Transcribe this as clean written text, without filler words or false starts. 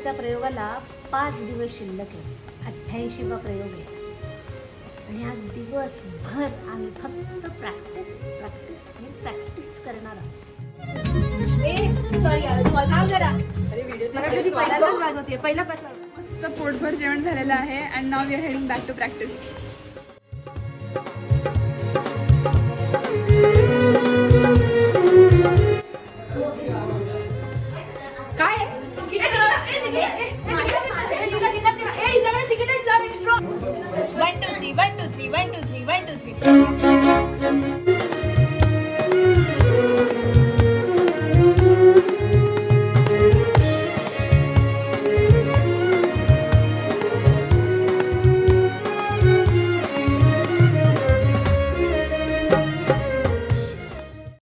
आजच्या प्रयोगाला 5 दिवस शिल्लक आहे. 88वा प्रयोग आहे आणि आज दिवसभर आम्ही फक्त प्रॅक्टिस करणार आहोत. मस्त पोटभर जेवण झालेलं आहे and now we are heading back to practice.